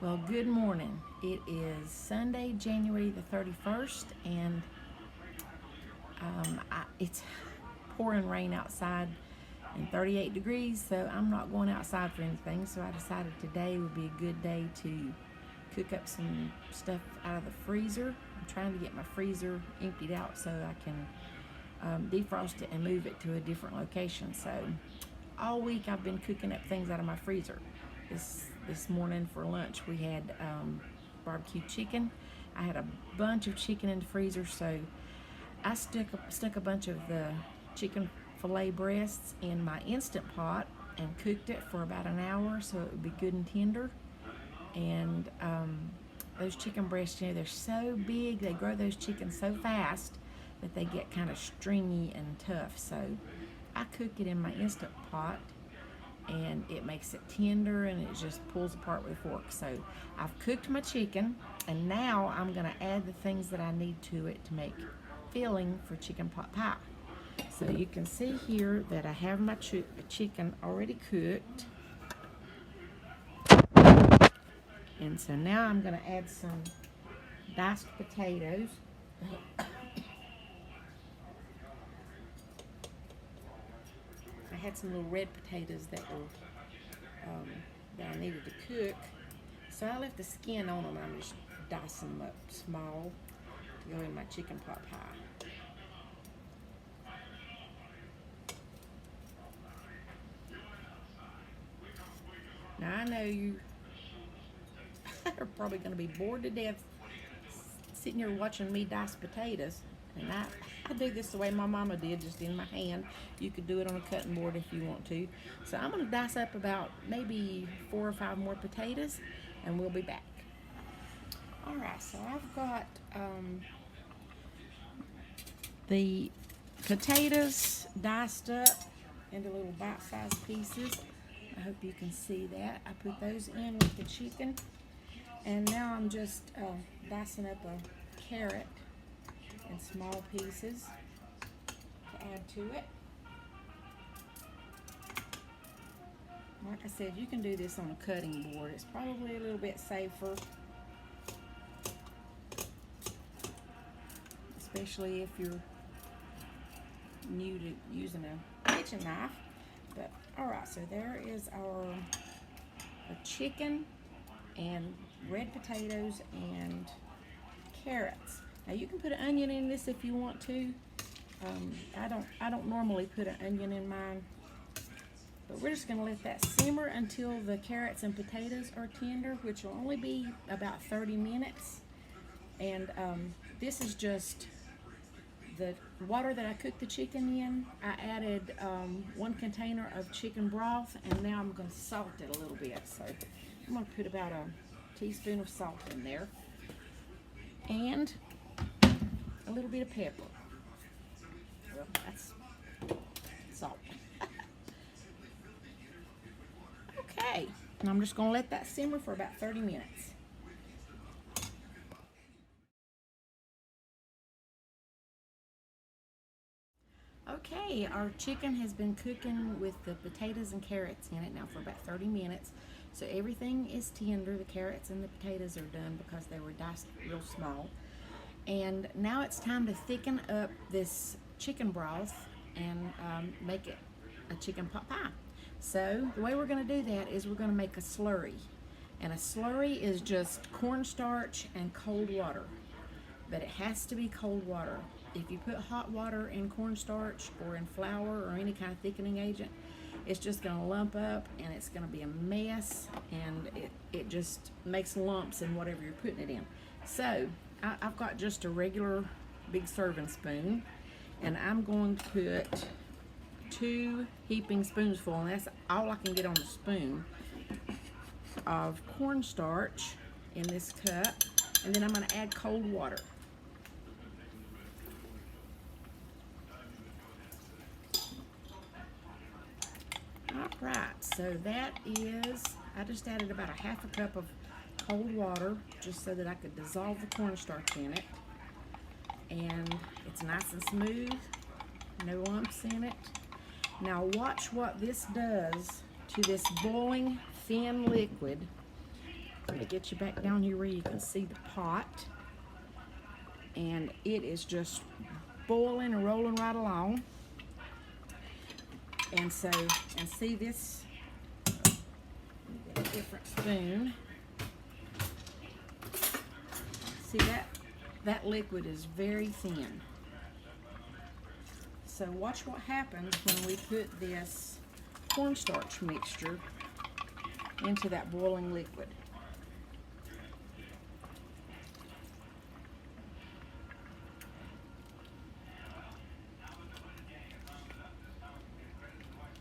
Well, good morning. It is Sunday, January the 31st, and it's pouring rain outside and 38 degrees, so I'm not going outside for anything. So I decided today would be a good day to cook up some stuff out of the freezer. I'm trying to get my freezer emptied out so I can defrost it and move it to a different location. So all week I've been cooking up things out of my freezer. This morning for lunch we had barbecue chicken. I had a bunch of chicken in the freezer, so I stuck a bunch of the chicken fillet breasts in my Instant Pot and cooked it for about an hour so it would be good and tender. And those chicken breasts, they're so big, they grow those chickens so fast that they get kind of stringy and tough. So I cook it in my Instant Pot, and it makes it tender and it just pulls apart with a fork. So I've cooked my chicken, and now I'm going to add the things that I need to it to make filling for chicken pot pie. So you can see here that I have my chicken already cooked. And so now I'm going to add some diced potatoes. I had some little red potatoes that I needed to cook. So I left the skin on them. I'm just dicing them up small to go in my chicken pot pie. Now I know you are probably going to be bored to death sitting here watching me dice potatoes. And I do this the way my mama did, just in my hand. You could do it on a cutting board if you want to. So I'm going to dice up about maybe 4 or 5 more potatoes, and we'll be back. Alright, so I've got the potatoes diced up into little bite-sized pieces. I hope you can see that. I put those in with the chicken. And now I'm just dicing up a carrot in small pieces to add to it. Like I said, you can do this on a cutting board. It's probably a little bit safer, especially if you're new to using a kitchen knife. But alright, so there is our chicken and red potatoes and carrots. Now you can put an onion in this if you want to. I don't normally put an onion in mine, but we're just going to let that simmer until the carrots and potatoes are tender, which will only be about 30 minutes. And this is just the water that I cooked the chicken in. I added 1 container of chicken broth, and now I'm going to salt it a little bit. So I'm going to put about a teaspoon of salt in there, and a little bit of pepper. Well, that's salt. Okay, and I'm just going to let that simmer for about 30 minutes. Okay, our chicken has been cooking with the potatoes and carrots in it now for about 30 minutes. So everything is tender. The carrots and the potatoes are done because they were diced real small. And now it's time to thicken up this chicken broth and make it a chicken pot pie. So the way we're going to do that is we're going to make a slurry. And a slurry is just cornstarch and cold water. But it has to be cold water. If you put hot water in cornstarch or in flour or any kind of thickening agent, it's just going to lump up and it's going to be a mess, and it just makes lumps in whatever you're putting it in. So I've got just a regular big serving spoon, and I'm going to put 2 heaping spoonsful, and that's all I can get on the spoon, of cornstarch in this cup, and then I'm going to add cold water. Alright, so that is, I just added about a 1/2 cup of cold water just so that I could dissolve the cornstarch in it. And it's nice and smooth, no lumps in it. Now watch what this does to this boiling thin liquid Let me get you back down here where you can see the pot. And it is just boiling and rolling right along. And so, and see this, get a different spoon. See that liquid is very thin. So watch what happens when we put this cornstarch mixture into that boiling liquid.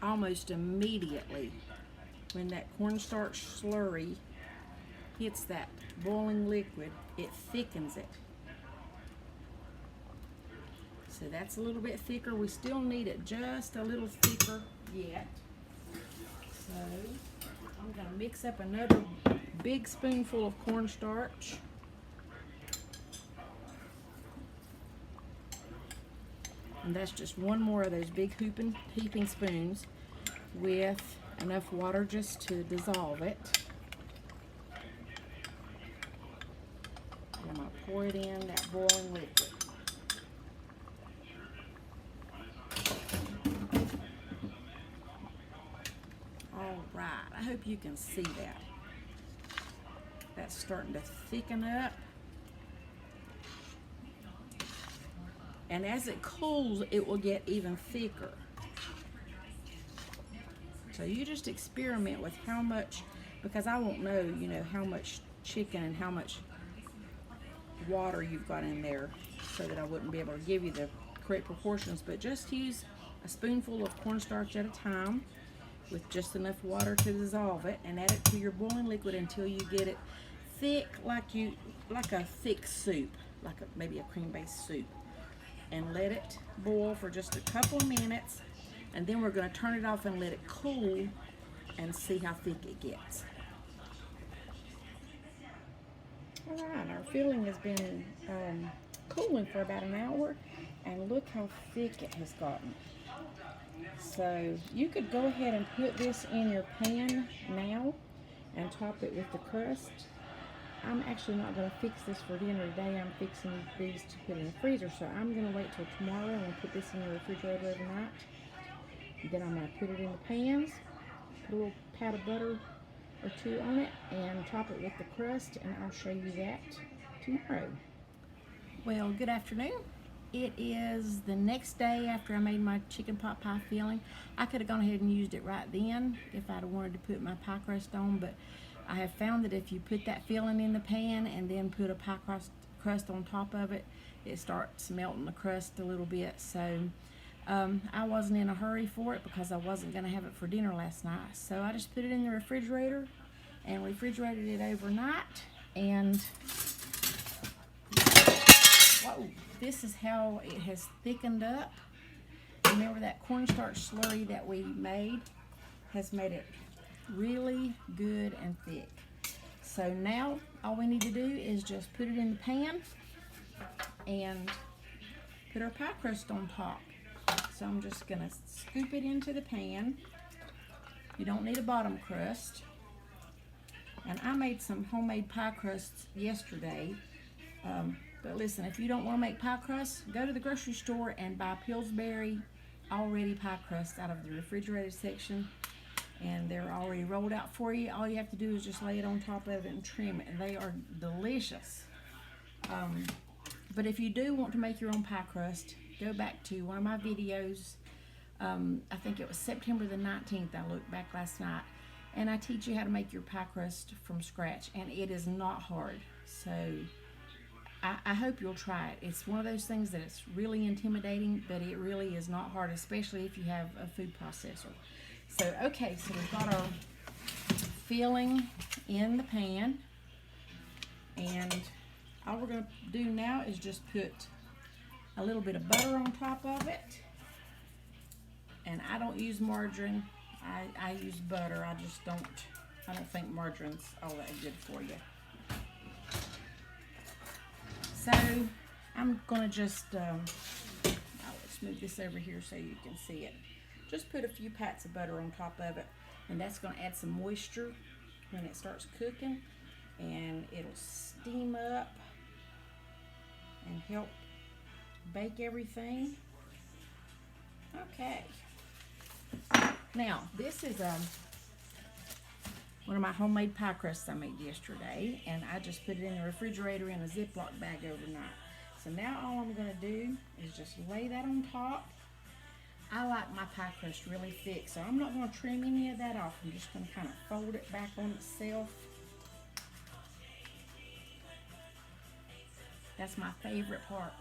Almost immediately, when that cornstarch slurry hits that boiling liquid, it thickens it. So that's a little bit thicker. We still need it just a little thicker yet. So I'm going to mix up another big spoonful of cornstarch. And that's just one more of those big heaping spoons with enough water just to dissolve it. And I'm going to pour it in that boiling liquid. All right, I hope you can see that. That's starting to thicken up. And as it cools, it will get even thicker. So you just experiment with how much, because I won't know, you know, how much chicken and how much water you've got in there, so that I wouldn't be able to give you the correct proportions. But just use a spoonful of cornstarch at a time with just enough water to dissolve it, and add it to your boiling liquid until you get it thick, like a thick soup, like maybe a cream-based soup. And let it boil for just a couple of minutes, and then we're going to turn it off and let it cool and see how thick it gets. All right, our filling has been cooling for about an hour, and look how thick it has gotten. So you could go ahead and put this in your pan now and top it with the crust. I'm actually not going to fix this for dinner today. I'm fixing these to put in the freezer, so I'm going to wait till tomorrow and put this in the refrigerator overnight. Then I'm going to put it in the pans, put a little pat of butter or two on it, and top it with the crust, and I'll show you that tomorrow. Well, good afternoon. It is the next day after I made my chicken pot pie filling. I could have gone ahead and used it right then if I'd have wanted to put my pie crust on, but I have found that if you put that filling in the pan and then put a pie crust on top of it, it starts melting the crust a little bit. So I wasn't in a hurry for it because I wasn't going to have it for dinner last night. So I just put it in the refrigerator and refrigerated it overnight. And whoa, this is how it has thickened up. Remember that cornstarch slurry that we made has made it really good and thick. So now all we need to do is just put it in the pan and put our pie crust on top. So I'm just going to scoop it into the pan. You don't need a bottom crust. And I made some homemade pie crusts yesterday. But listen, if you don't want to make pie crusts, go to the grocery store and buy Pillsbury already pie crust out of the refrigerated section. And they're already rolled out for you. All you have to do is just lay it on top of it and trim it, and they are delicious. But if you do want to make your own pie crust, go back to one of my videos. I think it was September the 19th. I looked back last night, and I teach you how to make your pie crust from scratch, and it is not hard. So I hope you'll try it. It's one of those things that it's really intimidating, but it really is not hard, especially if you have a food processor. So, okay, so we've got our filling in the pan, and all we're going to do now is just put a little bit of butter on top of it. And I don't use margarine. I use butter. I don't think margarine's all that good for you. So, I'm going to just, let's move this over here so you can see it. Just put a few pats of butter on top of it, and that's going to add some moisture when it starts cooking. and it'll steam up and help bake everything. Okay. Now, this is one of my homemade pie crusts I made yesterday, and I just put it in the refrigerator in a Ziploc bag overnight. So now all I'm going to do is just lay that on top. I like my pie crust really thick, so I'm not going to trim any of that off. I'm just going to kind of fold it back on itself. That's my favorite part.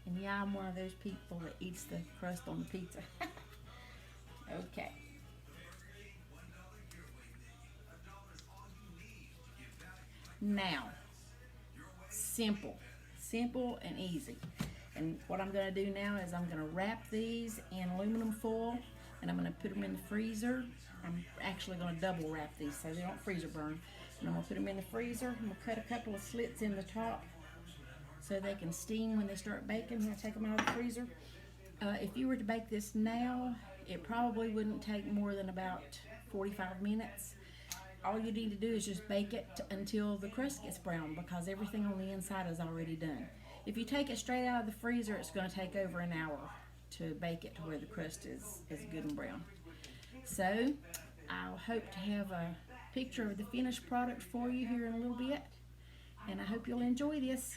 And yeah, I'm one of those people that eats the crust on the pizza. Okay. Now, simple and easy. And what I'm going to do now is I'm going to wrap these in aluminum foil, and I'm going to put them in the freezer. I'm actually going to double wrap these so they don't freezer burn. And I'm going to put them in the freezer. I'm going to cut a couple of slits in the top so they can steam when they start baking. I'm going to take them out of the freezer. If you were to bake this now, it probably wouldn't take more than about 45 minutes. All you need to do is just bake it until the crust gets brown, because everything on the inside is already done. If you take it straight out of the freezer, it's going to take over an hour to bake it to where the crust is good and brown. So I'll hope to have a picture of the finished product for you here in a little bit, and I hope you'll enjoy this.